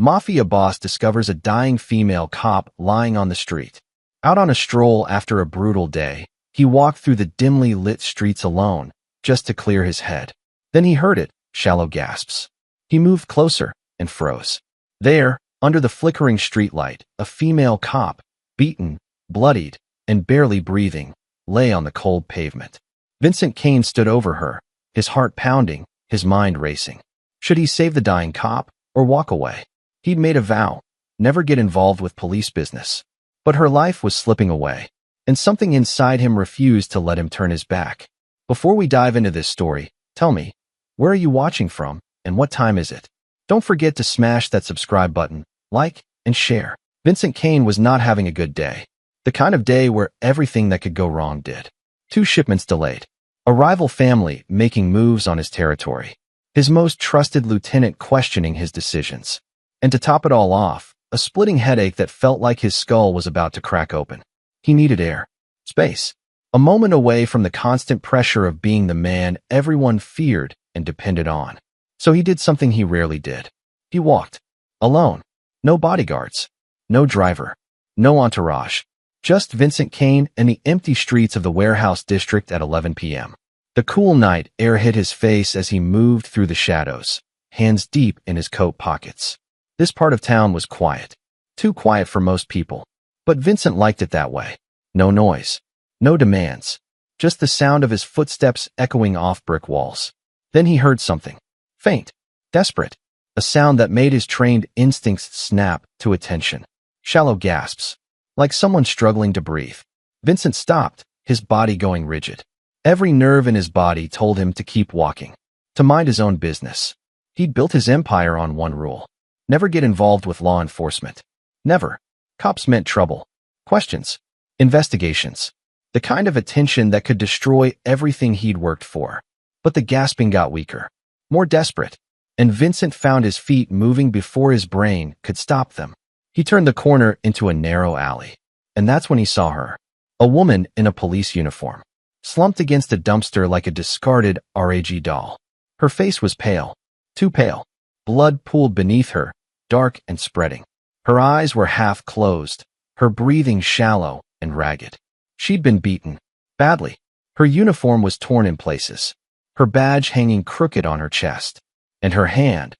Mafia boss discovers a dying female cop lying on the street. Out on a stroll after a brutal day, he walked through the dimly lit streets alone, just to clear his head. Then he heard it, shallow gasps. He moved closer and froze. There, under the flickering streetlight, a female cop, beaten, bloodied, and barely breathing, lay on the cold pavement. Vincent Caine stood over her, his heart pounding, his mind racing. Should he save the dying cop or walk away? He'd made a vow, never get involved with police business. But her life was slipping away, and something inside him refused to let him turn his back. Before we dive into this story, tell me, where are you watching from, and what time is it? Don't forget to smash that subscribe button, like, and share. Vincent Caine was not having a good day. The kind of day where everything that could go wrong did. 2 shipments delayed. A rival family making moves on his territory. His most trusted lieutenant questioning his decisions. And to top it all off, a splitting headache that felt like his skull was about to crack open. He needed air. Space. A moment away from the constant pressure of being the man everyone feared and depended on. So he did something he rarely did. He walked. Alone. No bodyguards. No driver. No entourage. Just Vincent Caine and the empty streets of the warehouse district at 11 p.m. The cool night air hit his face as he moved through the shadows, hands deep in his coat pockets. This part of town was quiet. Too quiet for most people. But Vincent liked it that way. No noise. No demands. Just the sound of his footsteps echoing off brick walls. Then he heard something. Faint. Desperate. A sound that made his trained instincts snap to attention. Shallow gasps. Like someone struggling to breathe. Vincent stopped, his body going rigid. Every nerve in his body told him to keep walking. To mind his own business. He'd built his empire on one rule. Never get involved with law enforcement. Never. Cops meant trouble. Questions. Investigations. The kind of attention that could destroy everything he'd worked for. But the gasping got weaker. More desperate. And Vincent found his feet moving before his brain could stop them. He turned the corner into a narrow alley. And that's when he saw her. A woman in a police uniform. Slumped against a dumpster like a discarded RAG doll. Her face was pale. Too pale. Blood pooled beneath her, dark and spreading. Her eyes were half closed, her breathing shallow and ragged. She'd been beaten. Badly. Her uniform was torn in places. Her badge hanging crooked on her chest. And her hand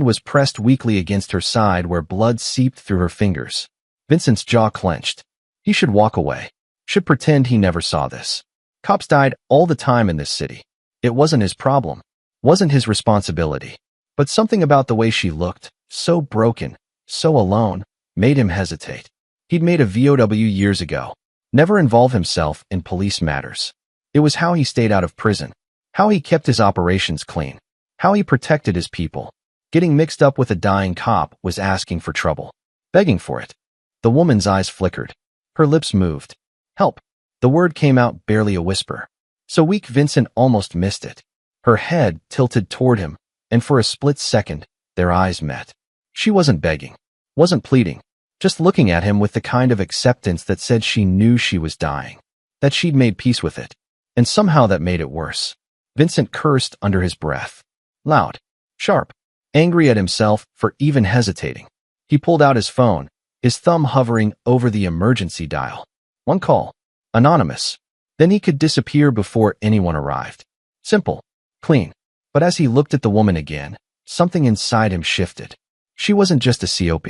was pressed weakly against her side where blood seeped through her fingers. Vincent's jaw clenched. He should walk away. Should pretend he never saw this. Cops died all the time in this city. It wasn't his problem. Wasn't his responsibility. But something about the way she looked, so broken, so alone, made him hesitate. He'd made a VOW years ago. Never involve himself in police matters. It was how he stayed out of prison. How he kept his operations clean. How he protected his people. Getting mixed up with a dying cop was asking for trouble. Begging for it. The woman's eyes flickered. Her lips moved. Help. The word came out barely a whisper. So weak Vincent almost missed it. Her head tilted toward him, and for a split second, their eyes met. She wasn't begging. Wasn't pleading. Just looking at him with the kind of acceptance that said she knew she was dying. That she'd made peace with it. And somehow that made it worse. Vincent cursed under his breath. Loud. Sharp. Angry at himself for even hesitating. He pulled out his phone, his thumb hovering over the emergency dial. One call. Anonymous. Then he could disappear before anyone arrived. Simple. Clean. But as he looked at the woman again, something inside him shifted. She wasn't just a COP.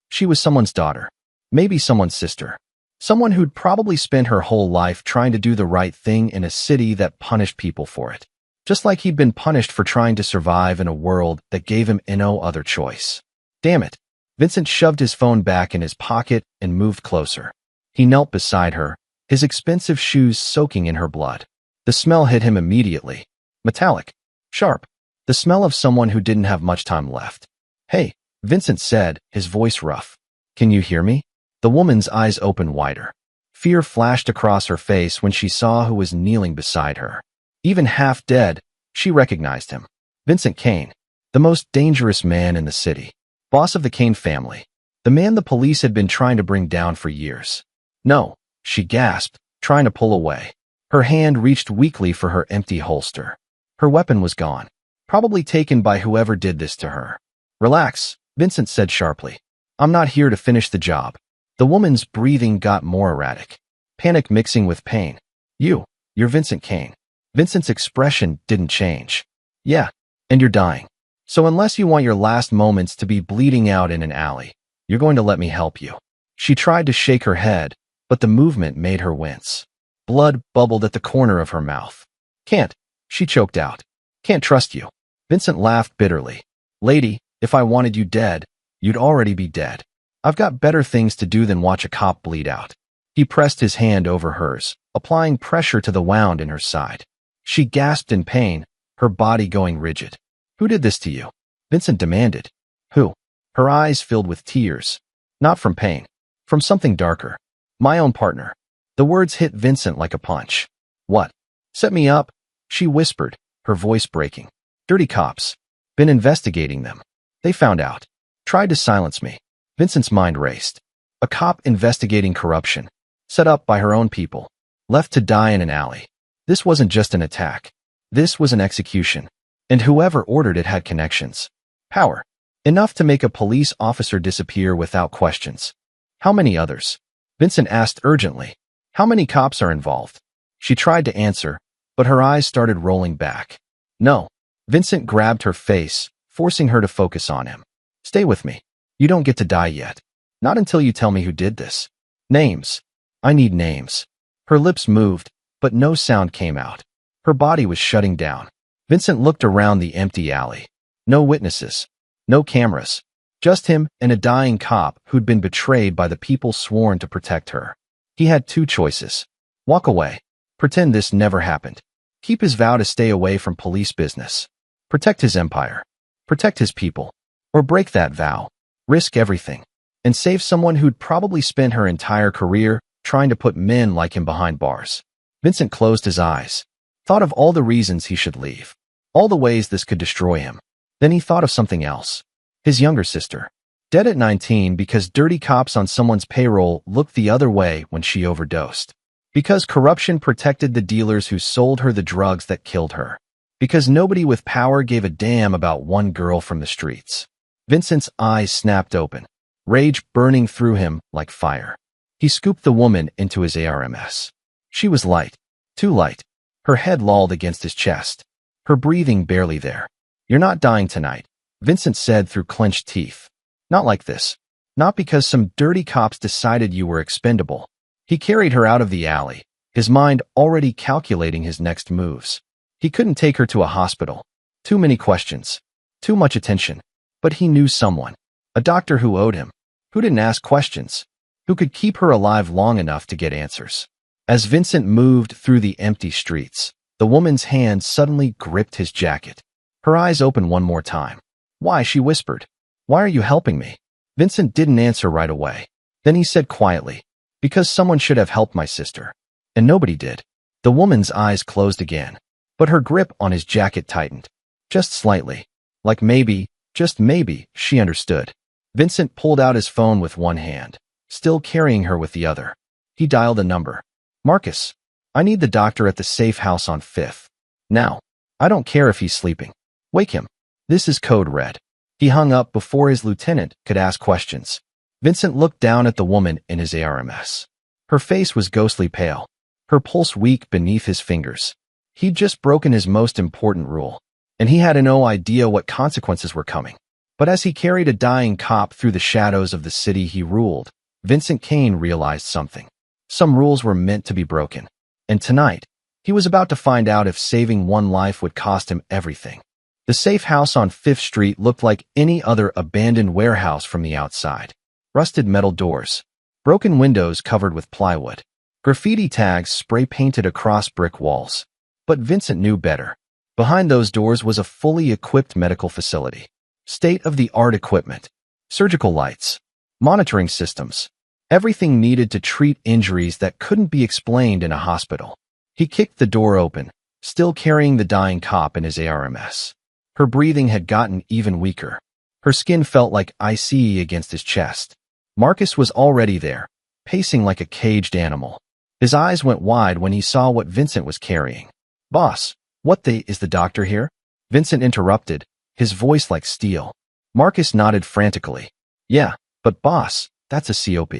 She was someone's daughter. Maybe someone's sister. Someone who'd probably spent her whole life trying to do the right thing in a city that punished people for it. Just like he'd been punished for trying to survive in a world that gave him no other choice. Damn it. Vincent shoved his phone back in his pocket and moved closer. He knelt beside her, his expensive shoes soaking in her blood. The smell hit him immediately. Metallic. Sharp. The smell of someone who didn't have much time left. Hey, Vincent said, his voice rough. Can you hear me? The woman's eyes opened wider. Fear flashed across her face when she saw who was kneeling beside her. Even half dead, she recognized him. Vincent Caine. The most dangerous man in the city. Boss of the Caine family. The man the police had been trying to bring down for years. No, she gasped, trying to pull away. Her hand reached weakly for her empty holster. Her weapon was gone. Probably taken by whoever did this to her. Relax, Vincent said sharply. I'm not here to finish the job. The woman's breathing got more erratic, panic mixing with pain. You're Vincent Kane. Vincent's expression didn't change. Yeah, and you're dying. So unless you want your last moments to be bleeding out in an alley, you're going to let me help you. She tried to shake her head, but the movement made her wince. Blood bubbled at the corner of her mouth. Can't, she choked out. Can't trust you. Vincent laughed bitterly. Lady, if I wanted you dead, you'd already be dead. I've got better things to do than watch a cop bleed out. He pressed his hand over hers, applying pressure to the wound in her side. She gasped in pain, her body going rigid. Who did this to you? Vincent demanded. Who? Her eyes filled with tears. Not from pain. From something darker. My own partner. The words hit Vincent like a punch. What? Set me up? She whispered, her voice breaking. Dirty cops. Been investigating them. They found out. Tried to silence me. Vincent's mind raced. A cop investigating corruption. Set up by her own people. Left to die in an alley. This wasn't just an attack. This was an execution. And whoever ordered it had connections. Power. Enough to make a police officer disappear without questions. How many others? Vincent asked urgently. How many cops are involved? She tried to answer, but her eyes started rolling back. No. Vincent grabbed her face, forcing her to focus on him. Stay with me. You don't get to die yet. Not until you tell me who did this. Names. I need names. Her lips moved, but no sound came out. Her body was shutting down. Vincent looked around the empty alley. No witnesses. No cameras. Just him and a dying cop who'd been betrayed by the people sworn to protect her. He had two choices. Walk away. Pretend this never happened. Keep his vow to stay away from police business. Protect his empire. Protect his people. Or break that vow. Risk everything. And save someone who'd probably spent her entire career trying to put men like him behind bars. Vincent closed his eyes. Thought of all the reasons he should leave. All the ways this could destroy him. Then he thought of something else. His younger sister. Dead at 19 because dirty cops on someone's payroll looked the other way when she overdosed. Because corruption protected the dealers who sold her the drugs that killed her. Because nobody with power gave a damn about one girl from the streets. Vincent's eyes snapped open, rage burning through him like fire. He scooped the woman into his ARMS. She was light. Too light. Her head lolled against his chest. Her breathing barely there. You're not dying tonight, Vincent said through clenched teeth. Not like this. Not because some dirty cops decided you were expendable. He carried her out of the alley, his mind already calculating his next moves. He couldn't take her to a hospital. Too many questions. Too much attention. But he knew someone. A doctor who owed him. Who didn't ask questions. Who could keep her alive long enough to get answers. As Vincent moved through the empty streets, the woman's hand suddenly gripped his jacket. Her eyes opened one more time. Why, she whispered. Why are you helping me? Vincent didn't answer right away. Then he said quietly, because someone should have helped my sister. And nobody did. The woman's eyes closed again, but her grip on his jacket tightened. Just slightly. Like maybe, just maybe, she understood. Vincent pulled out his phone with one hand, still carrying her with the other. He dialed a number. Marcus, I need the doctor at the safe house on 5th. Now. I don't care if he's sleeping. Wake him. This is code red. He hung up before his lieutenant could ask questions. Vincent looked down at the woman in his ARMS. Her face was ghostly pale, her pulse weak beneath his fingers. He'd just broken his most important rule, and he had no idea what consequences were coming. But as he carried a dying cop through the shadows of the city he ruled, Vincent Kane realized something. Some rules were meant to be broken. And tonight, he was about to find out if saving one life would cost him everything. The safe house on 5th Street looked like any other abandoned warehouse from the outside. Rusted metal doors, broken windows covered with plywood, graffiti tags spray-painted across brick walls. But Vincent knew better. Behind those doors was a fully equipped medical facility. State-of-the-art equipment, surgical lights, monitoring systems, everything needed to treat injuries that couldn't be explained in a hospital. He kicked the door open, still carrying the dying cop in his ARMS. Her breathing had gotten even weaker. Her skin felt like ice against his chest. Marcus was already there, pacing like a caged animal. His eyes went wide when he saw what Vincent was carrying. Boss, is the doctor here? Vincent interrupted, his voice like steel. Marcus nodded frantically. Yeah, but boss, that's a COP.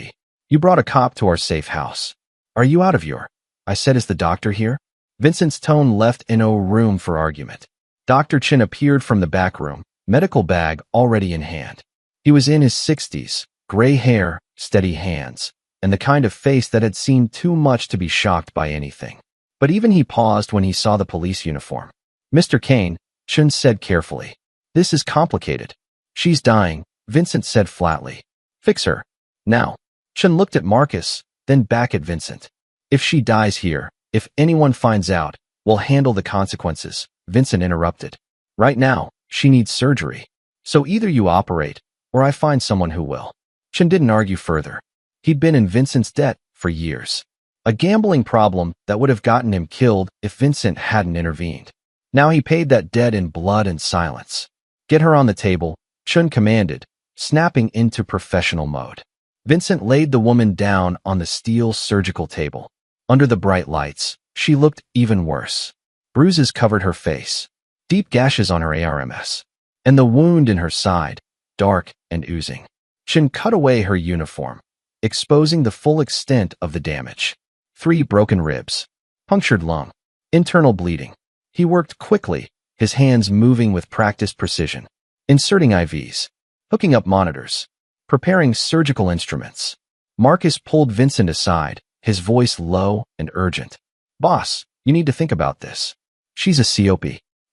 You brought a cop to our safe house. Are you out of your? I said, is the doctor here? Vincent's tone left no room for argument. Dr. Chin appeared from the back room, medical bag already in hand. He was in his 60s, gray hair, steady hands, and the kind of face that had seen too much to be shocked by anything. But even he paused when he saw the police uniform. Mr. Kane, Chun said carefully. This is complicated. She's dying, Vincent said flatly. Fix her. Now. Chun looked at Marcus, then back at Vincent. If she dies here, if anyone finds out, we'll handle the consequences, Vincent interrupted. Right now, she needs surgery. So either you operate, or I find someone who will. Chun didn't argue further. He'd been in Vincent's debt for years. A gambling problem that would have gotten him killed if Vincent hadn't intervened. Now he paid that debt in blood and silence. Get her on the table, Chun commanded, snapping into professional mode. Vincent laid the woman down on the steel surgical table. Under the bright lights, she looked even worse. Bruises covered her face, deep gashes on her arms, and the wound in her side, dark and oozing. Chun cut away her uniform, exposing the full extent of the damage. 3 broken ribs, punctured lung, internal bleeding. He worked quickly, his hands moving with practiced precision, inserting IVs, hooking up monitors, preparing surgical instruments. Marcus pulled Vincent aside, his voice low and urgent. Boss, you need to think about this. She's a COP.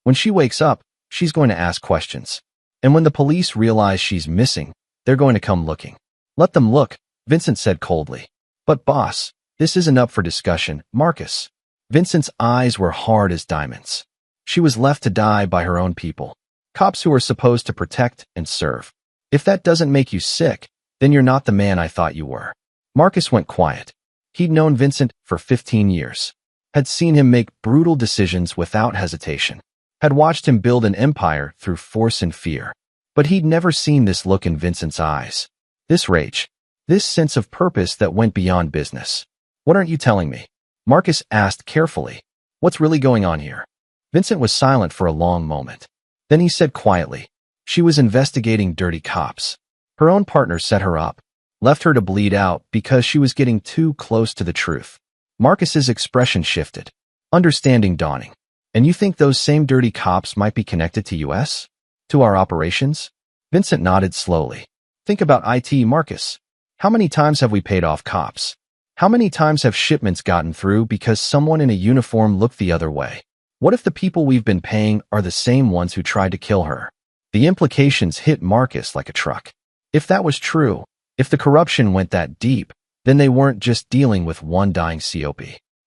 When she wakes up, she's going to ask questions. And when the police realize she's missing, they're going to come looking. Let them look, Vincent said coldly. But boss, this isn't up for discussion, Marcus. Vincent's eyes were hard as diamonds. She was left to die by her own people. Cops who are supposed to protect and serve. If that doesn't make you sick, then you're not the man I thought you were. Marcus went quiet. He'd known Vincent for 15 years. Had seen him make brutal decisions without hesitation. Had watched him build an empire through force and fear. But he'd never seen this look in Vincent's eyes. This rage. This sense of purpose that went beyond business. What aren't you telling me? Marcus asked carefully. What's really going on here? Vincent was silent for a long moment. Then he said quietly. She was investigating dirty cops. Her own partner set her up. Left her to bleed out because she was getting too close to the truth. Marcus's expression shifted. Understanding dawning. And you think those same dirty cops might be connected to us? To our operations? Vincent nodded slowly. Think about IT, Marcus. How many times have we paid off cops? How many times have shipments gotten through because someone in a uniform looked the other way? What if the people we've been paying are the same ones who tried to kill her? The implications hit Marcus like a truck. If that was true, if the corruption went that deep, then they weren't just dealing with one dying COP.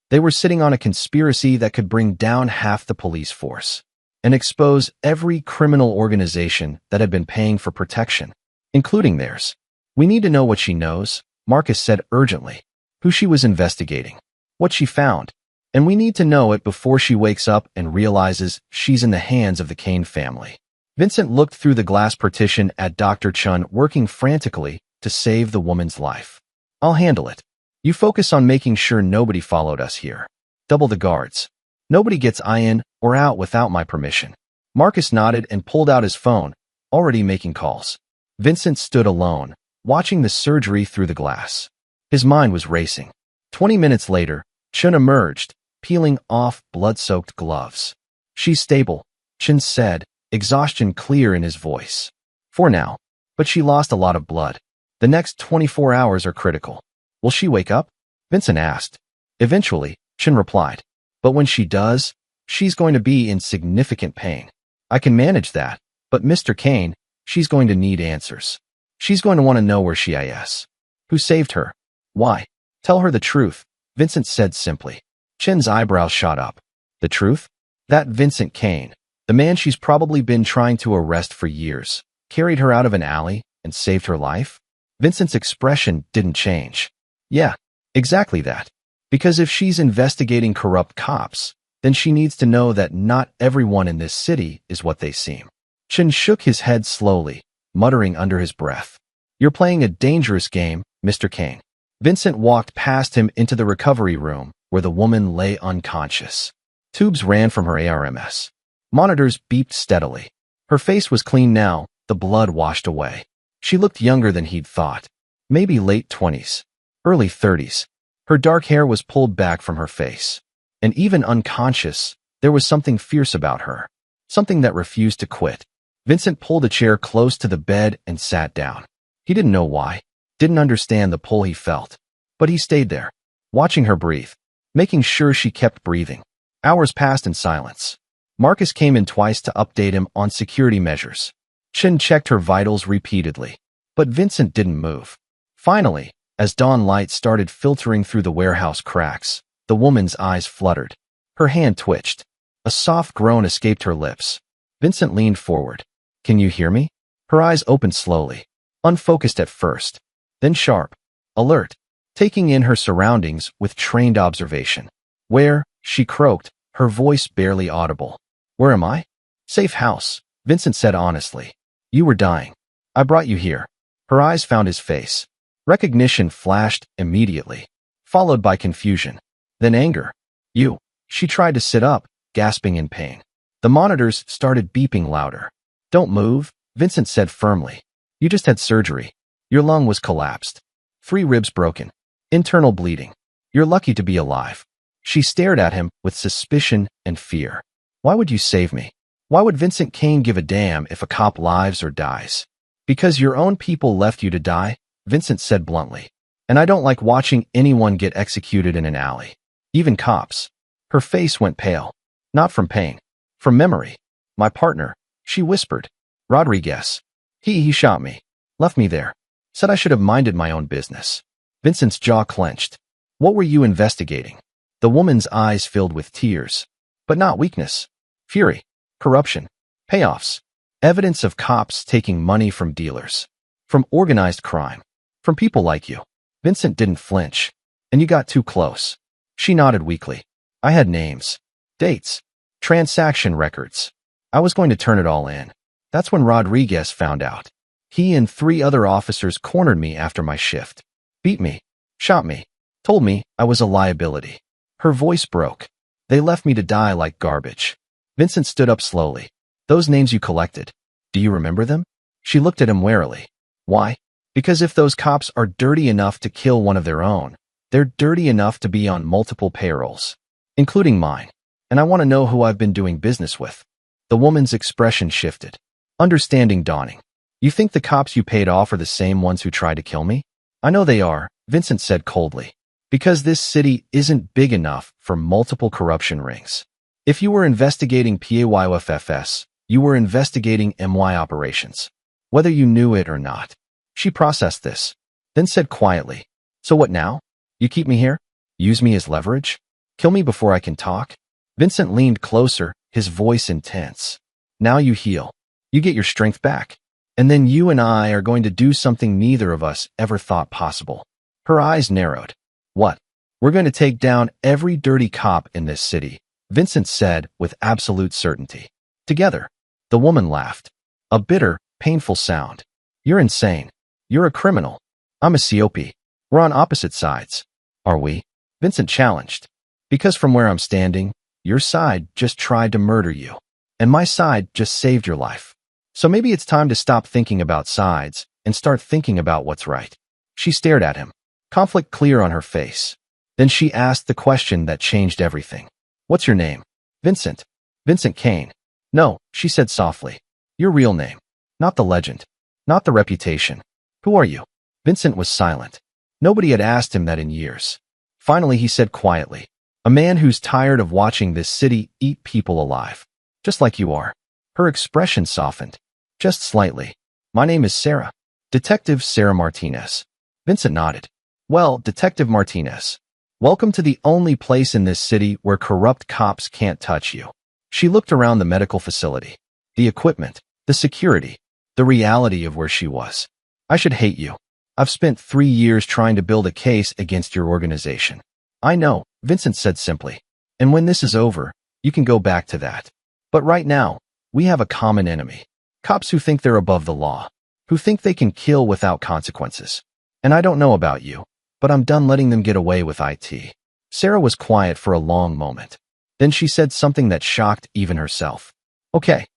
They were sitting on a conspiracy that could bring down half the police force and expose every criminal organization that had been paying for protection, including theirs. We need to know what she knows, Marcus said urgently, who she was investigating, what she found, and we need to know it before she wakes up and realizes she's in the hands of the Kane family. Vincent looked through the glass partition at Dr. Chun working frantically to save the woman's life. I'll handle it. You focus on making sure nobody followed us here. Double the guards. Nobody gets in or out without my permission. Marcus nodded and pulled out his phone, already making calls. Vincent stood alone, watching the surgery through the glass. His mind was racing. 20 minutes later, Chun emerged, peeling off blood-soaked gloves. She's stable, Chun said, exhaustion clear in his voice. For now. But she lost a lot of blood. The next 24 hours are critical. Will she wake up? Vincent asked. Eventually, Chun replied. But when she does, she's going to be in significant pain. I can manage that, but Mr. Kane, she's going to need answers. She's going to want to know where she is. Who saved her? Why? Tell her the truth, Vincent said simply. Chin's eyebrows shot up. The truth? That Vincent Kane, the man she's probably been trying to arrest for years, carried her out of an alley and saved her life? Vincent's expression didn't change. Yeah, exactly that. Because if she's investigating corrupt cops, then she needs to know that not everyone in this city is what they seem. Chin shook his head slowly, muttering under his breath. You're playing a dangerous game, Mr. Kane. Vincent walked past him into the recovery room, where the woman lay unconscious. Tubes ran from her arms. Monitors beeped steadily. Her face was clean now, the blood washed away. She looked younger than he'd thought. Maybe late 20s, early 30s. Her dark hair was pulled back from her face. And even unconscious, there was something fierce about her. Something that refused to quit. Vincent pulled a chair close to the bed and sat down. He didn't know why, didn't understand the pull he felt. But he stayed there, watching her breathe, making sure she kept breathing. Hours passed in silence. Marcus came in twice to update him on security measures. Chin checked her vitals repeatedly. But Vincent didn't move. Finally, as dawn light started filtering through the warehouse cracks, the woman's eyes fluttered. Her hand twitched. A soft groan escaped her lips. Vincent leaned forward. "Can you hear me?" Her eyes opened slowly, unfocused at first, then sharp, alert, taking in her surroundings with trained observation. "Where?" she croaked, her voice barely audible. "Where am I?" "Safe house," Vincent said honestly. "You were dying. I brought you here." Her eyes found his face. Recognition flashed immediately, followed by confusion, then anger. "You." She tried to sit up, gasping in pain. The monitors started beeping louder. "Don't move," Vincent said firmly. "You just had surgery. Your lung was collapsed. 3 ribs broken. Internal bleeding. You're lucky to be alive." She stared at him with suspicion and fear. "Why would you save me? Why would Vincent Kane give a damn if a cop lives or dies?" "Because your own people left you to die," Vincent said bluntly. "And I don't like watching anyone get executed in an alley. Even cops." Her face went pale. Not from pain. From memory. "My partner," she whispered. "Rodriguez. He shot me. Left me there. Said I should have minded my own business." Vincent's jaw clenched. "What were you investigating?" The woman's eyes filled with tears. But not weakness. Fury. Corruption. Payoffs. Evidence of cops taking money from dealers. From organized crime. From people like you. Vincent didn't flinch. "And you got too close." She nodded weakly. "I had names. Dates. Transaction records. I was going to turn it all in. That's when Rodriguez found out. He and 3 other officers cornered me after my shift. Beat me. Shot me. Told me I was a liability." Her voice broke. "They left me to die like garbage." Vincent stood up slowly. "Those names you collected. Do you remember them?" She looked at him warily. "Why?" "Because if those cops are dirty enough to kill one of their own, they're dirty enough to be on multiple payrolls, including mine. And I want to know who I've been doing business with." The woman's expression shifted. Understanding dawning. "You think the cops you paid off are the same ones who tried to kill me?" "I know they are," Vincent said coldly. "Because this city isn't big enough for multiple corruption rings. If you were investigating PAYOFFS, you were investigating MY operations. Whether you knew it or not." She processed this, then said quietly, "So what now? You keep me here? Use me as leverage? Kill me before I can talk?" Vincent leaned closer, his voice intense. "Now you heal. You get your strength back. And then you and I are going to do something neither of us ever thought possible." Her eyes narrowed. "What?" "We're going to take down every dirty cop in this city," Vincent said with absolute certainty. "Together." The woman laughed. A bitter, painful sound. "You're insane. You're a criminal. I'm a COP. We're on opposite sides." "Are we?" Vincent challenged. "Because from where I'm standing, your side just tried to murder you, and my side just saved your life. So maybe it's time to stop thinking about sides and start thinking about what's right." She stared at him, conflict clear on her face. Then she asked the question that changed everything. "What's your name?" "Vincent. Vincent Kane." "No," she said softly. "Your real name. Not the legend. Not the reputation. Who are you?" Vincent was silent. Nobody had asked him that in years. Finally, he said quietly, "A man who's tired of watching this city eat people alive. Just like you are." Her expression softened, just slightly. "My name is Sarah. Detective Sarah Martinez." Vincent nodded. "Well, Detective Martinez, welcome to the only place in this city where corrupt cops can't touch you." She looked around the medical facility, the equipment, the security, the reality of where she was. "I should hate you. I've spent 3 years trying to build a case against your organization." "I know," Vincent said simply. "And when this is over, you can go back to that. But right now, we have a common enemy. Cops who think they're above the law, who think they can kill without consequences. And I don't know about you, but I'm done letting them get away with IT." Sarah was quiet for a long moment. Then she said something that shocked even herself. Okay.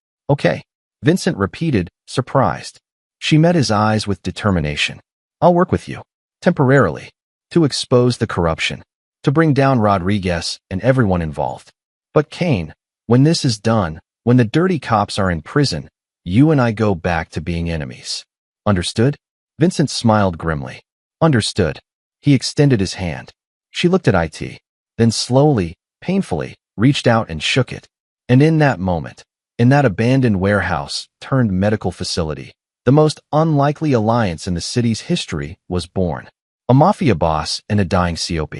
Vincent repeated, surprised. She met his eyes with determination. I'll work with you. Temporarily. To expose the corruption. To bring down Rodriguez and everyone involved. But Kane, when this is done, when the dirty cops are in prison, you and I go back to being enemies. Understood? Vincent smiled grimly. Understood. He extended his hand. She looked at it. Then slowly, painfully, reached out and shook it. And in that moment, in that abandoned warehouse turned medical facility, the most unlikely alliance in the city's history was born. A mafia boss and a dying COP,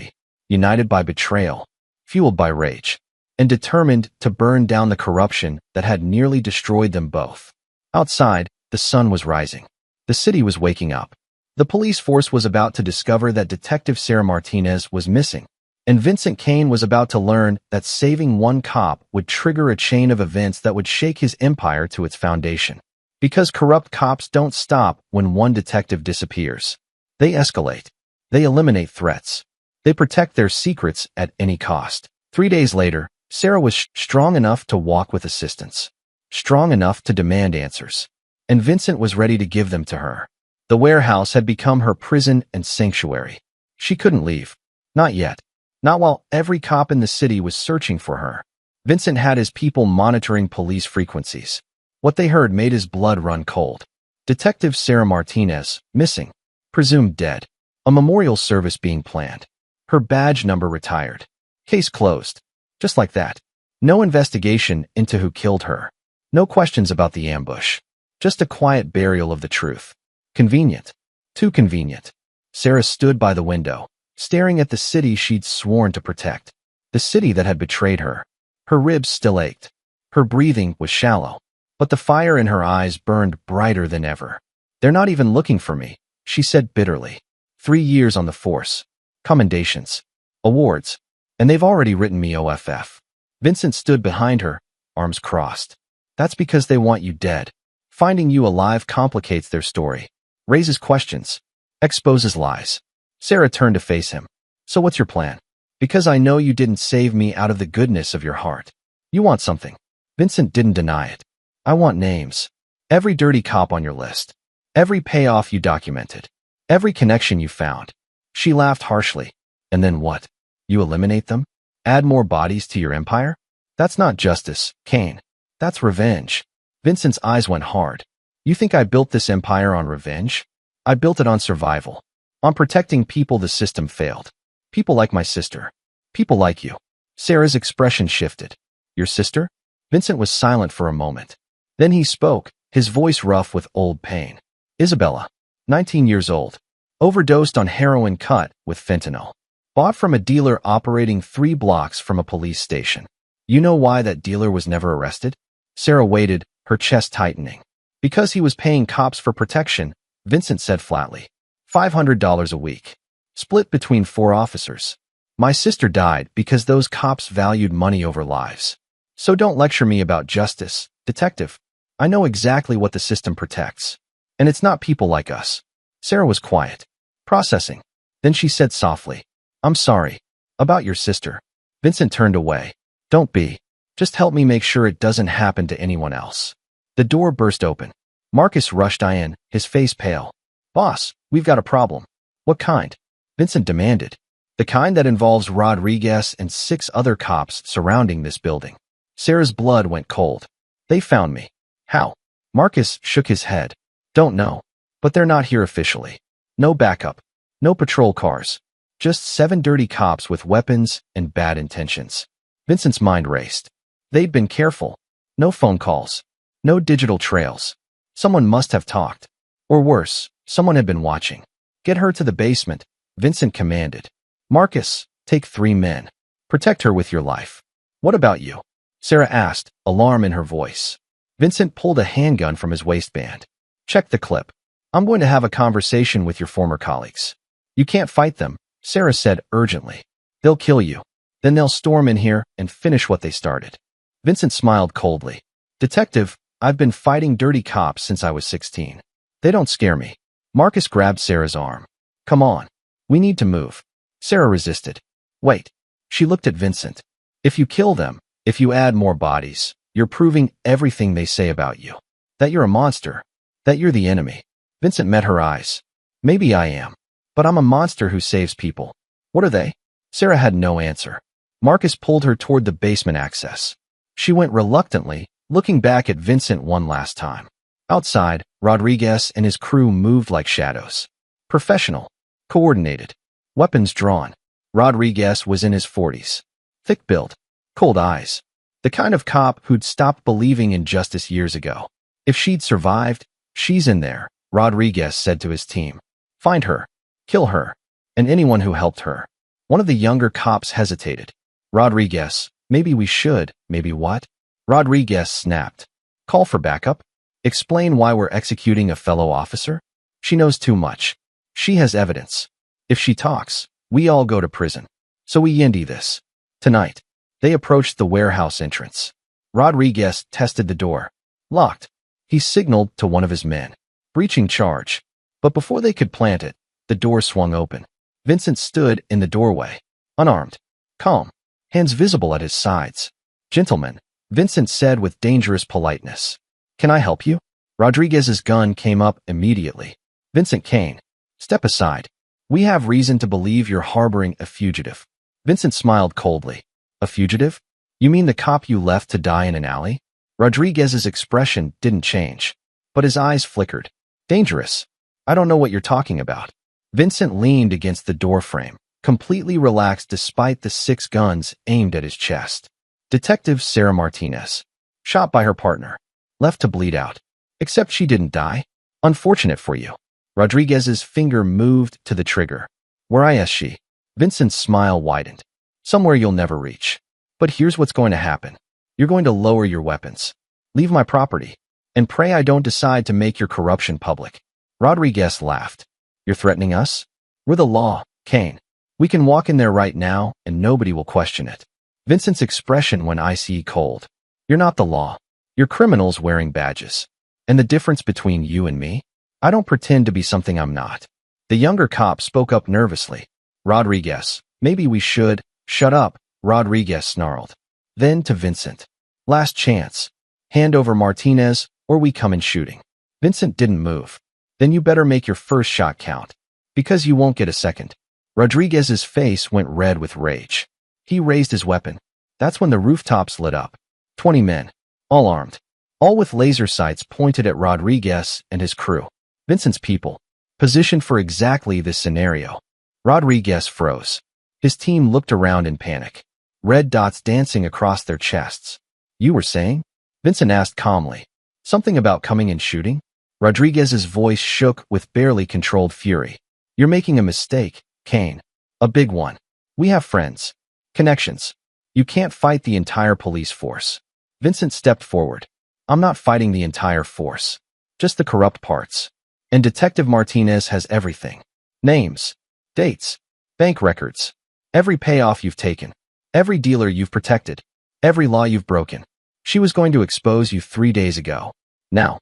united by betrayal, fueled by rage, and determined to burn down the corruption that had nearly destroyed them both. Outside, the sun was rising. The city was waking up. The police force was about to discover that Detective Sarah Martinez was missing, and Vincent Kane was about to learn that saving one cop would trigger a chain of events that would shake his empire to its foundation. Because corrupt cops don't stop when one detective disappears. They escalate. They eliminate threats. They protect their secrets at any cost. 3 days later, Sarah was strong enough to walk with assistance. Strong enough to demand answers. And Vincent was ready to give them to her. The warehouse had become her prison and sanctuary. She couldn't leave. Not yet. Not while every cop in the city was searching for her. Vincent had his people monitoring police frequencies. What they heard made his blood run cold. Detective Sarah Martinez, missing. Presumed dead. A memorial service being planned. Her badge number retired. Case closed. Just like that. No investigation into who killed her. No questions about the ambush. Just a quiet burial of the truth. Convenient. Too convenient. Sarah stood by the window, staring at the city she'd sworn to protect. The city that had betrayed her. Her ribs still ached. Her breathing was shallow. But the fire in her eyes burned brighter than ever. They're not even looking for me, she said bitterly. 3 years on the force. Commendations. Awards. And they've already written me OFF. Vincent stood behind her, arms crossed. That's because they want you dead. Finding you alive complicates their story. Raises questions. Exposes lies. Sarah turned to face him. So what's your plan? Because I know you didn't save me out of the goodness of your heart. You want something. Vincent didn't deny it. I want names. Every dirty cop on your list. Every payoff you documented. Every connection you found. She laughed harshly. And then what? You eliminate them? Add more bodies to your empire? That's not justice, Kane. That's revenge. Vincent's eyes went hard. You think I built this empire on revenge? I built it on survival. On protecting people the system failed. People like my sister. People like you. Sarah's expression shifted. Your sister? Vincent was silent for a moment. Then he spoke, his voice rough with old pain. Isabella. 19 years old. Overdosed on heroin cut with fentanyl. Bought from a dealer operating 3 blocks from a police station. You know why that dealer was never arrested? Sarah waited, her chest tightening. Because he was paying cops for protection, Vincent said flatly. $500 a week. Split between 4 officers. My sister died because those cops valued money over lives. So don't lecture me about justice, detective. I know exactly what the system protects. And it's not people like us. Sarah was quiet. Processing. Then she said softly. I'm sorry. About your sister. Vincent turned away. Don't be. Just help me make sure it doesn't happen to anyone else. The door burst open. Marcus rushed in, his face pale. Boss, we've got a problem. What kind? Vincent demanded. The kind that involves Rodriguez and 6 other cops surrounding this building. Sarah's blood went cold. They found me. How? Marcus shook his head. Don't know. But they're not here officially. No backup. No patrol cars. Just 7 dirty cops with weapons and bad intentions. Vincent's mind raced. They'd been careful. No phone calls. No digital trails. Someone must have talked. Or worse, someone had been watching. Get her to the basement, Vincent commanded. Marcus, take 3 men. Protect her with your life. What about you? Sarah asked, alarm in her voice. Vincent pulled a handgun from his waistband. Check the clip. I'm going to have a conversation with your former colleagues. You can't fight them, Sarah said urgently. They'll kill you. Then they'll storm in here and finish what they started. Vincent smiled coldly. Detective, I've been fighting dirty cops since I was 16. They don't scare me. Marcus grabbed Sarah's arm. Come on. We need to move. Sarah resisted. Wait. She looked at Vincent. If you kill them, if you add more bodies, you're proving everything they say about you. That you're a monster. That you're the enemy. Vincent met her eyes. Maybe I am. But I'm a monster who saves people. What are they? Sarah had no answer. Marcus pulled her toward the basement access. She went reluctantly, looking back at Vincent one last time. Outside, Rodriguez and his crew moved like shadows. Professional. Coordinated. Weapons drawn. Rodriguez was in his 40s. Thick build. Cold eyes. The kind of cop who'd stopped believing in justice years ago. If she'd survived, she's in there, Rodriguez said to his team. Find her. Kill her. And anyone who helped her. One of the younger cops hesitated. Rodriguez, maybe we should, maybe what? Rodriguez snapped. Call for backup? Explain why we're executing a fellow officer? She knows too much. She has evidence. If she talks, we all go to prison. So we yindy this. Tonight. They approached the warehouse entrance. Rodriguez tested the door. Locked. He signaled to one of his men. Breaching charge. But before they could plant it, the door swung open. Vincent stood in the doorway. Unarmed. Calm. Hands visible at his sides. Gentlemen, Vincent said with dangerous politeness. Can I help you? Rodriguez's gun came up immediately. Vincent Kane. Step aside. We have reason to believe you're harboring a fugitive. Vincent smiled coldly. A fugitive? You mean the cop you left to die in an alley? Rodriguez's expression didn't change, but his eyes flickered. Dangerous. I don't know what you're talking about. Vincent leaned against the doorframe, completely relaxed despite the 6 guns aimed at his chest. Detective Sarah Martinez. Shot by her partner. Left to bleed out. Except she didn't die. Unfortunate for you. Rodriguez's finger moved to the trigger. Where is she? Vincent's smile widened. Somewhere you'll never reach. But here's what's going to happen. You're going to lower your weapons. Leave my property. And pray I don't decide to make your corruption public. Rodriguez laughed. You're threatening us? We're the law, Kane. We can walk in there right now and nobody will question it. Vincent's expression went icy cold. You're not the law. You're criminals wearing badges. And the difference between you and me? I don't pretend to be something I'm not. The younger cop spoke up nervously. Rodriguez, maybe we should. Shut up, Rodriguez snarled. Then to Vincent. Last chance. Hand over Martinez, or we come in shooting. Vincent didn't move. Then you better make your first shot count. Because you won't get a second. Rodriguez's face went red with rage. He raised his weapon. That's when the rooftops lit up. 20 men. All armed. All with laser sights pointed at Rodriguez and his crew. Vincent's people. Positioned for exactly this scenario. Rodriguez froze. His team looked around in panic. Red dots dancing across their chests. You were saying? Vincent asked calmly. Something about coming and shooting? Rodriguez's voice shook with barely controlled fury. You're making a mistake, Kane. A big one. We have friends. Connections. You can't fight the entire police force. Vincent stepped forward. I'm not fighting the entire force. Just the corrupt parts. And Detective Martinez has everything. Names. Dates. Bank records. Every payoff you've taken. Every dealer you've protected. Every law you've broken. She was going to expose you 3 days ago. Now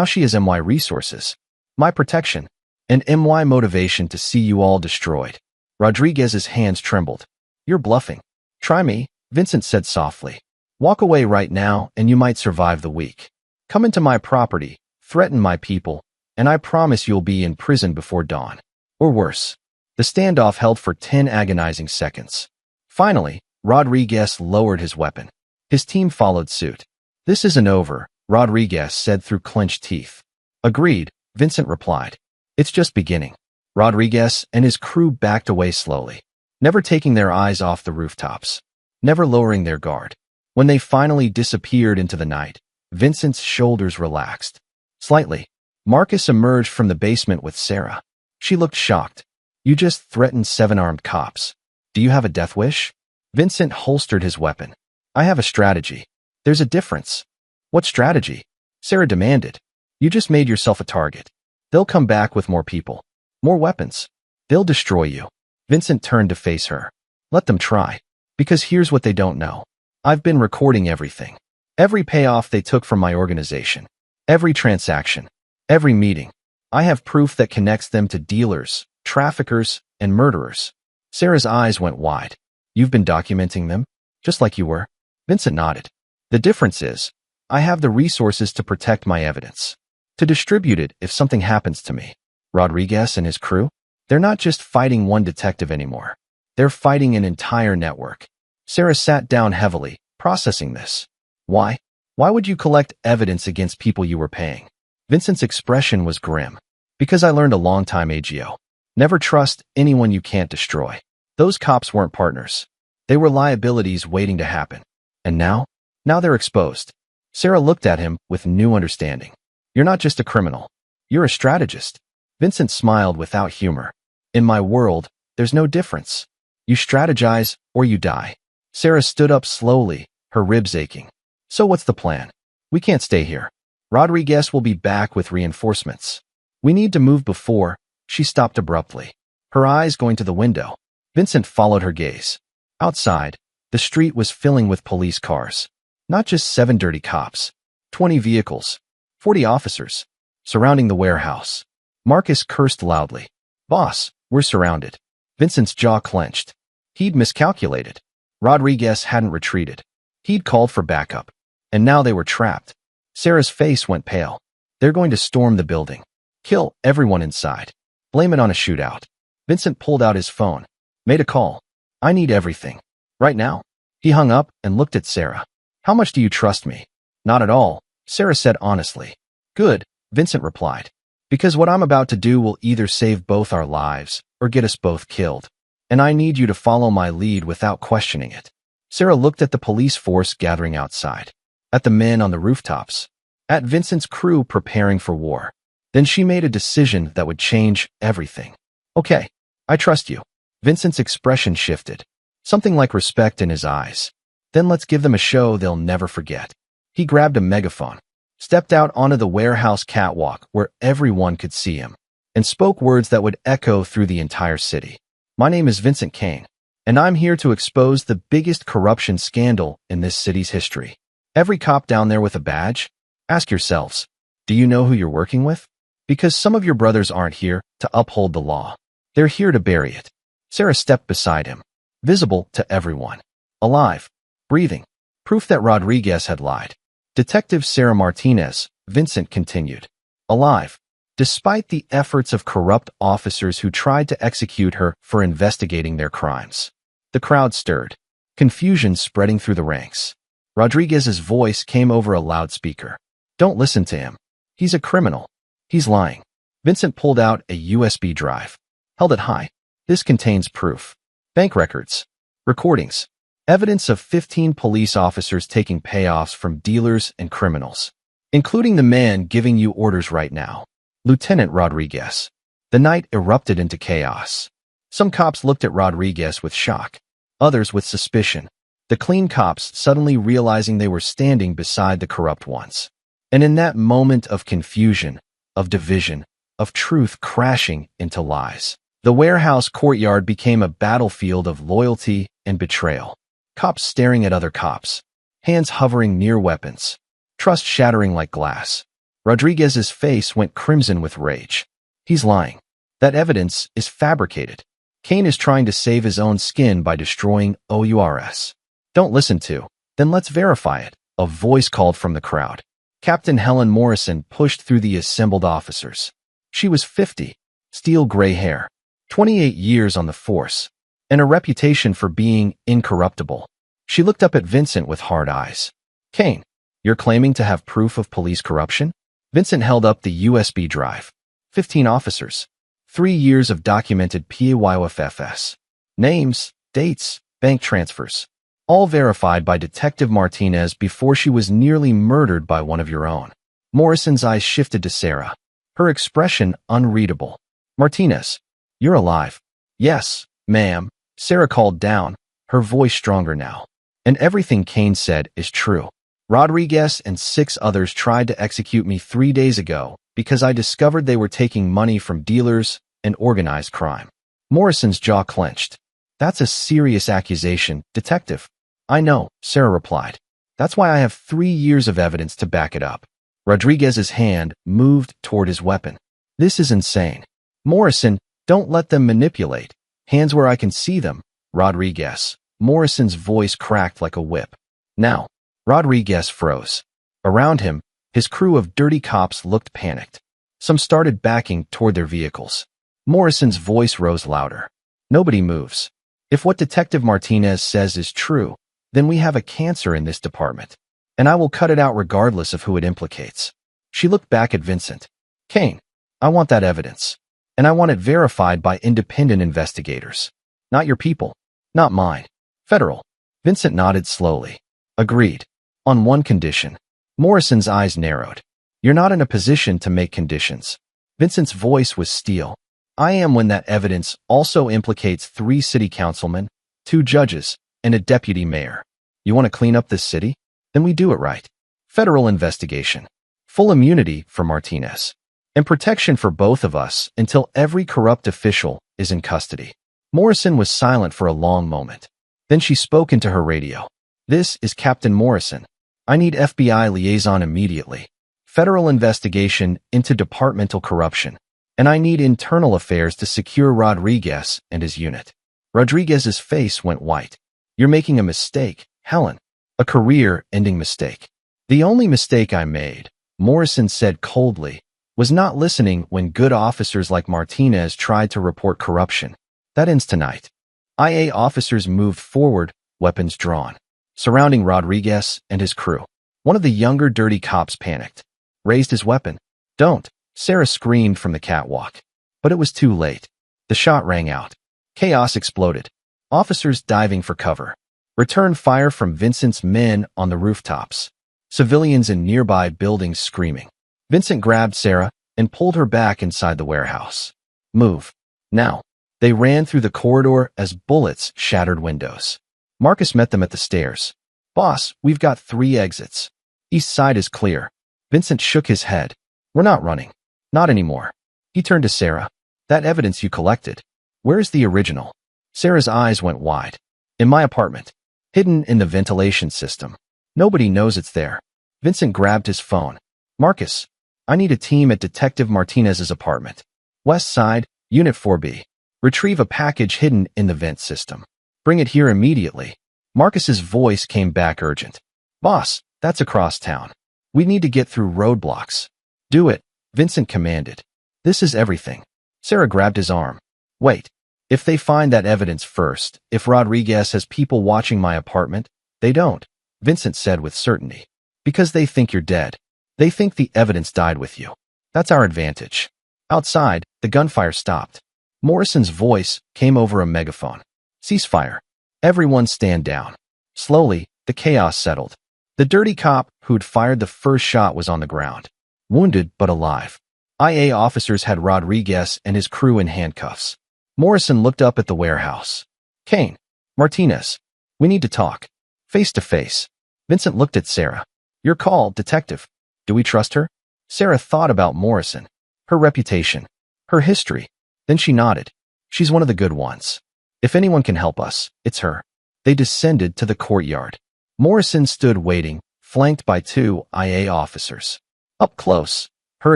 she has MY resources. My protection. And MY motivation to see you all destroyed. Rodriguez's hands trembled. You're bluffing. Try me, Vincent said softly. Walk away right now and you might survive the week. Come into my property, threaten my people, and I promise you'll be in prison before dawn. Or worse. The standoff held for 10 agonizing seconds. Finally, Rodriguez lowered his weapon. His team followed suit. This isn't over, Rodriguez said through clenched teeth. Agreed, Vincent replied. It's just beginning. Rodriguez and his crew backed away slowly, never taking their eyes off the rooftops, never lowering their guard. When they finally disappeared into the night, Vincent's shoulders relaxed. Slightly, Marcus emerged from the basement with Sarah. She looked shocked. You just threatened 7 armed cops. Do you have a death wish? Vincent holstered his weapon. I have a strategy. There's a difference. What strategy? Sarah demanded. You just made yourself a target. They'll come back with more people. More weapons. They'll destroy you. Vincent turned to face her. Let them try. Because here's what they don't know. I've been recording everything. Every payoff they took from my organization. Every transaction. Every meeting. I have proof that connects them to dealers, traffickers, and murderers. Sarah's eyes went wide. You've been documenting them? Just like you were? Vincent nodded. The difference is, I have the resources to protect my evidence, to distribute it if something happens to me. Rodriguez and his crew, they're not just fighting one detective anymore. They're fighting an entire network. Sarah sat down heavily, processing this. Why? Why would you collect evidence against people you were paying? Vincent's expression was grim. Because I learned a long time ago. Never trust anyone you can't destroy. Those cops weren't partners. They were liabilities waiting to happen. And now? Now they're exposed. Sarah looked at him with new understanding. You're not just a criminal. You're a strategist. Vincent smiled without humor. In my world, there's no difference. You strategize or you die. Sarah stood up slowly, her ribs aching. So what's the plan? We can't stay here. Rodriguez will be back with reinforcements. We need to move before. She stopped abruptly, her eyes going to the window. Vincent followed her gaze. Outside, the street was filling with police cars. Not just 7 dirty cops. 20 vehicles. 40 officers. Surrounding the warehouse. Marcus cursed loudly. Boss, we're surrounded. Vincent's jaw clenched. He'd miscalculated. Rodriguez hadn't retreated. He'd called for backup. And now they were trapped. Sarah's face went pale. They're going to storm the building. Kill everyone inside. Blame it on a shootout. Vincent pulled out his phone. Made a call. I need everything. Right now. He hung up and looked at Sarah. How much do you trust me? Not at all, Sarah said honestly. Good, Vincent replied. Because what I'm about to do will either save both our lives or get us both killed. And I need you to follow my lead without questioning it. Sarah looked at the police force gathering outside. At the men on the rooftops. At Vincent's crew preparing for war. Then she made a decision that would change everything. Okay, I trust you. Vincent's expression shifted. Something like respect in his eyes. Then let's give them a show they'll never forget. He grabbed a megaphone, stepped out onto the warehouse catwalk where everyone could see him, and spoke words that would echo through the entire city. My name is Vincent Kane, and I'm here to expose the biggest corruption scandal in this city's history. Every cop down there with a badge, ask yourselves, do you know who you're working with? Because some of your brothers aren't here to uphold the law. They're here to bury it. Sarah stepped beside him, visible to everyone. Alive, breathing, proof that Rodriguez had lied. Detective Sarah Martinez, Vincent continued. Alive, despite the efforts of corrupt officers who tried to execute her for investigating their crimes. The crowd stirred, confusion spreading through the ranks. Rodriguez's voice came over a loudspeaker. Don't listen to him. He's a criminal. He's lying. Vincent pulled out a USB drive. Held it high. This contains proof. Bank records. Recordings. Evidence of 15 police officers taking payoffs from dealers and criminals. Including the man giving you orders right now. Lieutenant Rodriguez. The night erupted into chaos. Some cops looked at Rodriguez with shock. Others with suspicion. The clean cops suddenly realizing they were standing beside the corrupt ones. And in that moment of confusion, of division, of truth crashing into lies, the warehouse courtyard became a battlefield of loyalty and betrayal. Cops staring at other cops, hands hovering near weapons, trust shattering like glass. Rodriguez's face went crimson with rage. He's lying. That evidence is fabricated. Kane is trying to save his own skin by destroying OURS. Don't listen to. Then let's verify it. A voice called from the crowd. Captain Helen Morrison pushed through the assembled officers. She was 50, steel gray hair, 28 years on the force, and a reputation for being incorruptible. She looked up at Vincent with hard eyes. Kane, you're claiming to have proof of police corruption? Vincent held up the USB drive. 15 officers. 3 years of documented PAYOFFS. Names, dates, bank transfers. All verified by Detective Martinez before she was nearly murdered by one of your own. Morrison's eyes shifted to Sarah, her expression unreadable. Martinez, you're alive. Yes, ma'am, Sarah called down, her voice stronger now. And everything Kane said is true. Rodriguez and 6 others tried to execute me 3 days ago because I discovered they were taking money from dealers and organized crime. Morrison's jaw clenched. That's a serious accusation, Detective. I know, Sarah replied. That's why I have 3 years of evidence to back it up. Rodriguez's hand moved toward his weapon. This is insane. Morrison, don't let them manipulate. Hands where I can see them. Rodriguez. Morrison's voice cracked like a whip. Now. Rodriguez froze. Around him, his crew of dirty cops looked panicked. Some started backing toward their vehicles. Morrison's voice rose louder. Nobody moves. If what Detective Martinez says is true, then we have a cancer in this department. And I will cut it out regardless of who it implicates. She looked back at Vincent. Kane, I want that evidence. And I want it verified by independent investigators. Not your people. Not mine. Federal. Vincent nodded slowly. Agreed. On one condition. Morrison's eyes narrowed. You're not in a position to make conditions. Vincent's voice was steel. I am when that evidence also implicates 3 city councilmen, 2 judges, and a deputy mayor. You want to clean up this city? Then we do it right. Federal investigation. Full immunity for Martinez. And protection for both of us until every corrupt official is in custody. Morrison was silent for a long moment. Then she spoke into her radio. This is Captain Morrison. I need FBI liaison immediately. Federal investigation into departmental corruption. And I need internal affairs to secure Rodriguez and his unit. Rodriguez's face went white. You're making a mistake, Helen. A career-ending mistake. The only mistake I made, Morrison said coldly, was not listening when good officers like Martinez tried to report corruption. That ends tonight. IA officers moved forward, weapons drawn, surrounding Rodriguez and his crew. One of the younger dirty cops panicked, raised his weapon. Don't, Sarah screamed from the catwalk. But it was too late. The shot rang out. Chaos exploded. Officers diving for cover. Return fire from Vincent's men on the rooftops. Civilians in nearby buildings screaming. Vincent grabbed Sarah and pulled her back inside the warehouse. Move. Now. They ran through the corridor as bullets shattered windows. Marcus met them at the stairs. Boss, we've got 3 exits. East side is clear. Vincent shook his head. We're not running. Not anymore. He turned to Sarah. That evidence you collected. Where's the original? Sarah's eyes went wide. In my apartment. Hidden in the ventilation system. Nobody knows it's there. Vincent grabbed his phone. Marcus, I need a team at Detective Martinez's apartment. West Side, Unit 4B. Retrieve a package hidden in the vent system. Bring it here immediately. Marcus's voice came back urgent. Boss, that's across town. We need to get through roadblocks. Do it, Vincent commanded. This is everything. Sarah grabbed his arm. Wait. If they find that evidence first, if Rodriguez has people watching my apartment, they don't, Vincent said with certainty. Because they think you're dead. They think the evidence died with you. That's our advantage. Outside, the gunfire stopped. Morrison's voice came over a megaphone. Ceasefire. Everyone stand down. Slowly, the chaos settled. The dirty cop who'd fired the first shot was on the ground. Wounded but alive. IA officers had Rodriguez and his crew in handcuffs. Morrison looked up at the warehouse. Kane. Martinez. We need to talk. Face to face. Vincent looked at Sarah. Your call, detective. Do we trust her? Sarah thought about Morrison. Her reputation. Her history. Then she nodded. She's one of the good ones. If anyone can help us, it's her. They descended to the courtyard. Morrison stood waiting, flanked by 2 IA officers. Up close, her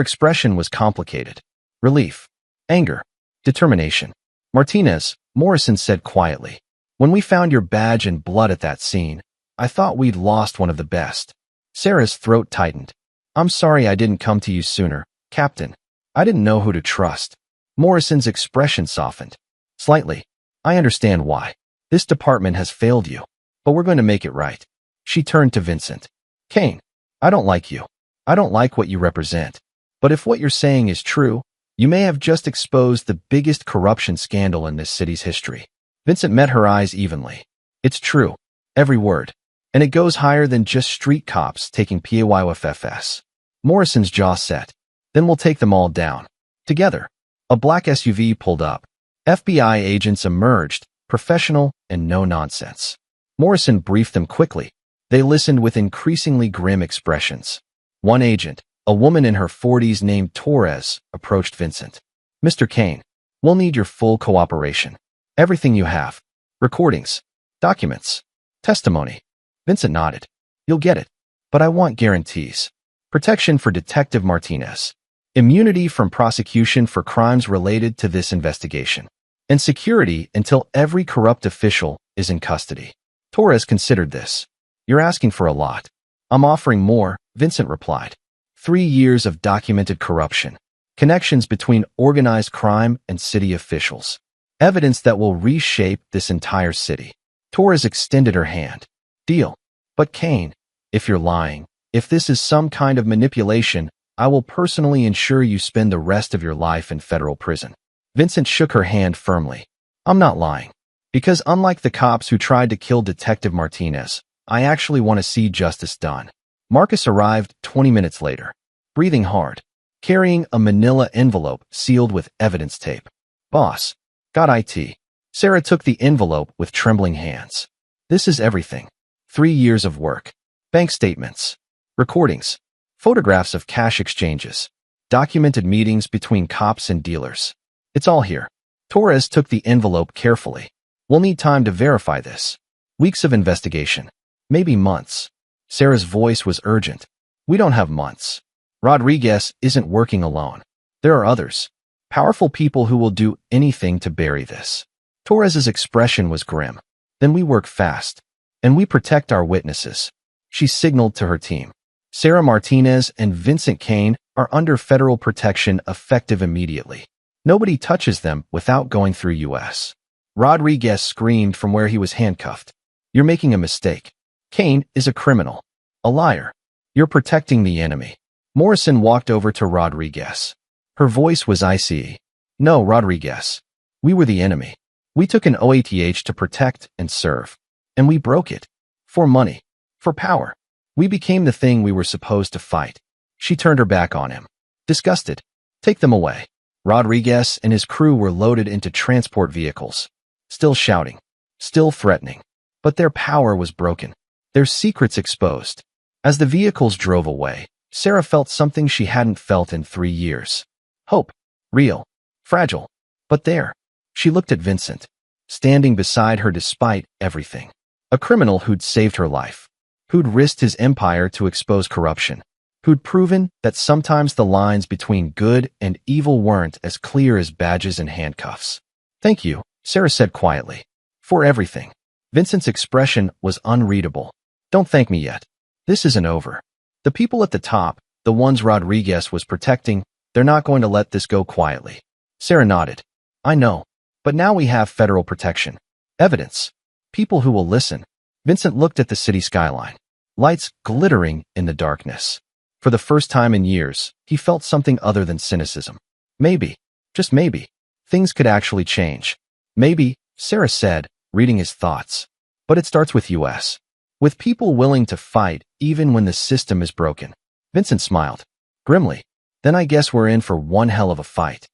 expression was complicated. Relief. Anger. Determination. Martinez, Morrison said quietly. When we found your badge and blood at that scene, I thought we'd lost one of the best. Sarah's throat tightened. I'm sorry I didn't come to you sooner, Captain. I didn't know who to trust. Morrison's expression softened. Slightly. I understand why. This department has failed you. But we're going to make it right. She turned to Vincent. Kane, I don't like you. I don't like what you represent. But if what you're saying is true, you may have just exposed the biggest corruption scandal in this city's history. Vincent met her eyes evenly. It's true. Every word. And it goes higher than just street cops taking PAYFFS. Morrison's jaw set. Then we'll take them all down. Together. A black SUV pulled up. FBI agents emerged, professional and no nonsense. Morrison briefed them quickly. They listened with increasingly grim expressions. One agent, a woman in her 40s named Torres, approached Vincent. Mr. Kane, we'll need your full cooperation. Everything you have. Recordings. Documents. Testimony. Vincent nodded. You'll get it. But I want guarantees. Protection for Detective Martinez. Immunity from prosecution for crimes related to this investigation. And security until every corrupt official is in custody. Torres considered this. You're asking for a lot. I'm offering more, Vincent replied. 3 years of documented corruption. Connections between organized crime and city officials. Evidence that will reshape this entire city. Torres extended her hand. Deal. But Kane, if you're lying, if this is some kind of manipulation, I will personally ensure you spend the rest of your life in federal prison. Vincent shook her hand firmly. I'm not lying. Because unlike the cops who tried to kill Detective Martinez, I actually want to see justice done. Marcus arrived 20 minutes later, breathing hard, carrying a manila envelope sealed with evidence tape. Boss, got IT. Sarah took the envelope with trembling hands. This is everything. 3 years of work. Bank statements. Recordings. Photographs of cash exchanges. Documented meetings between cops and dealers. It's all here. Torres took the envelope carefully. We'll need time to verify this. Weeks of investigation. Maybe months. Sarah's voice was urgent. We don't have months. Rodriguez isn't working alone. There are others. Powerful people who will do anything to bury this. Torres's expression was grim. Then we work fast. And we protect our witnesses. She signaled to her team. Sarah Martinez and Vincent Kane are under federal protection effective immediately. Nobody touches them without going through U.S. Rodriguez screamed from where he was handcuffed. You're making a mistake. Kane is a criminal. A liar. You're protecting the enemy. Morrison walked over to Rodriguez. Her voice was icy. No, Rodriguez. We were the enemy. We took an OATH to protect and serve. And we broke it. For money. For power. We became the thing we were supposed to fight. She turned her back on him. Disgusted. Take them away. Rodriguez and his crew were loaded into transport vehicles. Still shouting. Still threatening. But their power was broken. Their secrets exposed. As the vehicles drove away, Sarah felt something she hadn't felt in 3 years. Hope. Real. Fragile. But there. She looked at Vincent. Standing beside her despite everything. A criminal who'd saved her life. Who'd risked his empire to expose corruption. Who'd proven that sometimes the lines between good and evil weren't as clear as badges and handcuffs. Thank you, Sarah said quietly. For everything. Vincent's expression was unreadable. Don't thank me yet. This isn't over. The people at the top, the ones Rodriguez was protecting, they're not going to let this go quietly. Sarah nodded. I know. But now we have federal protection. Evidence. People who will listen. Vincent looked at the city skyline. Lights glittering in the darkness. For the first time in years, he felt something other than cynicism. Maybe, just maybe, things could actually change. Maybe, Sarah said, reading his thoughts. But it starts with US. With people willing to fight even when the system is broken. Vincent smiled. Grimly. Then I guess we're in for one hell of a fight.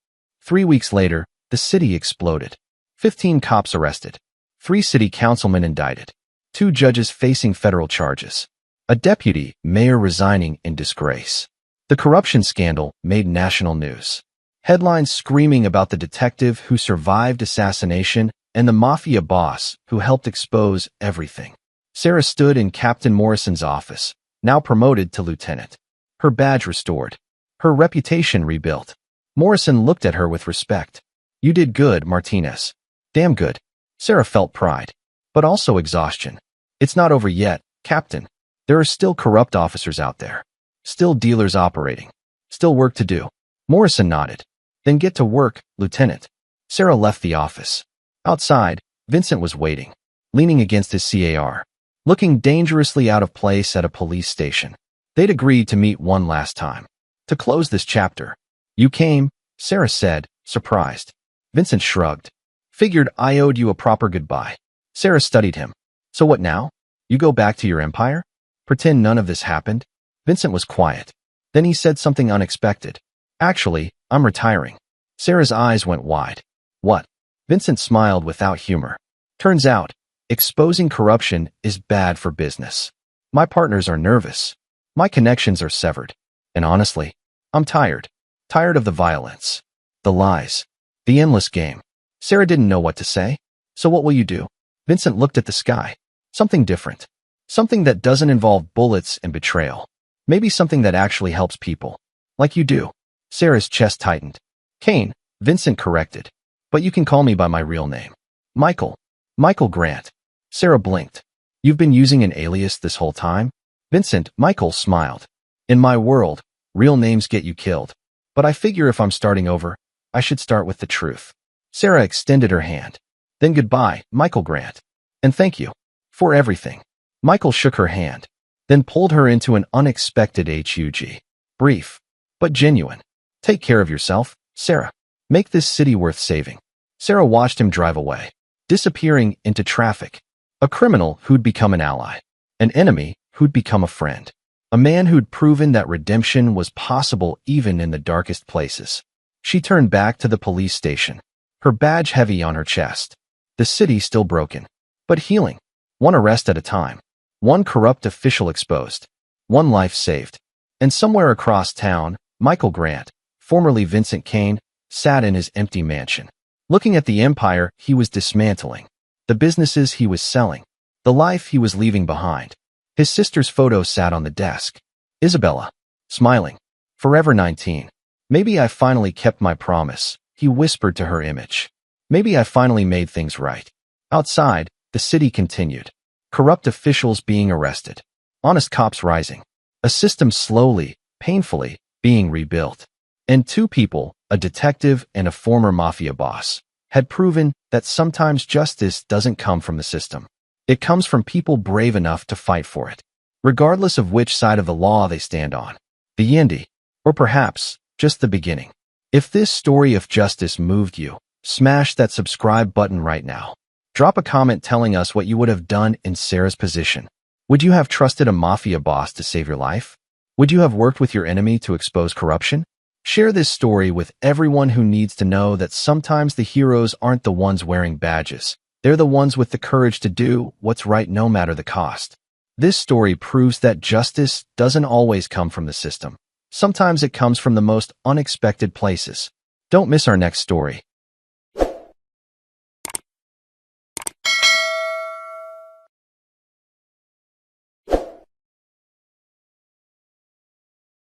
3 weeks later, the city exploded. 15 cops arrested. 3 city councilmen indicted. 2 judges facing federal charges. A deputy mayor resigning in disgrace. The corruption scandal made national news. Headlines screaming about the detective who survived assassination and the Mafia boss who helped expose everything. Sarah stood in Captain Morrison's office, now promoted to lieutenant. Her badge restored. Her reputation rebuilt. Morrison looked at her with respect. You did good, Martinez. Damn good. Sarah felt pride, but also exhaustion. It's not over yet, Captain. There are still corrupt officers out there. Still dealers operating. Still work to do. Morrison nodded. Then get to work, Lieutenant. Sarah left the office. Outside, Vincent was waiting, leaning against his CAR, looking dangerously out of place at a police station. They'd agreed to meet one last time. To close this chapter. You came, Sarah said, surprised. Vincent shrugged. Figured I owed you a proper goodbye. Sarah studied him. So what now? You go back to your empire? Pretend none of this happened? Vincent was quiet. Then he said something unexpected. Actually, I'm retiring. Sarah's eyes went wide. What? Vincent smiled without humor. Turns out, exposing corruption is bad for business. My partners are nervous. My connections are severed. And honestly, I'm tired. Tired of the violence. The lies. The endless game. Sarah didn't know what to say. So what will you do? Vincent looked at the sky. Something different. Something that doesn't involve bullets and betrayal. Maybe something that actually helps people. Like you do. Sarah's chest tightened. Kane, Vincent corrected. But you can call me by my real name. Michael. Michael Grant. Sarah blinked. You've been using an alias this whole time? Vincent, Michael smiled. In my world, real names get you killed. But I figure if I'm starting over, I should start with the truth. Sarah extended her hand. Then goodbye, Michael Grant. And thank you. For everything. Michael shook her hand, then pulled her into an unexpected hug. Brief, but genuine. Take care of yourself, Sarah. Make this city worth saving. Sarah watched him drive away, disappearing into traffic. A criminal who'd become an ally. An enemy who'd become a friend. A man who'd proven that redemption was possible even in the darkest places. She turned back to the police station, her badge heavy on her chest. The city still broken, but healing. One arrest at a time. One corrupt official exposed. One life saved. And somewhere across town, Michael Grant, formerly Vincent Kane, sat in his empty mansion, looking at the empire he was dismantling, the businesses he was selling, the life he was leaving behind. His sister's photo sat on the desk. Isabella, smiling. Forever 19. Maybe I finally kept my promise, he whispered to her image. Maybe I finally made things right. Outside, the city continued. Corrupt officials being arrested. Honest cops rising. A system slowly, painfully, being rebuilt. And two people, a detective and a former mafia boss, had proven that sometimes justice doesn't come from the system. It comes from people brave enough to fight for it, regardless of which side of the law they stand on. The ending, or perhaps just the beginning. If this story of justice moved you, smash that subscribe button right now. Drop a comment telling us what you would have done in Sarah's position. Would you have trusted a mafia boss to save your life? Would you have worked with your enemy to expose corruption? Share this story with everyone who needs to know that sometimes the heroes aren't the ones wearing badges. They're the ones with the courage to do what's right no matter the cost. This story proves that justice doesn't always come from the system. Sometimes it comes from the most unexpected places. Don't miss our next story.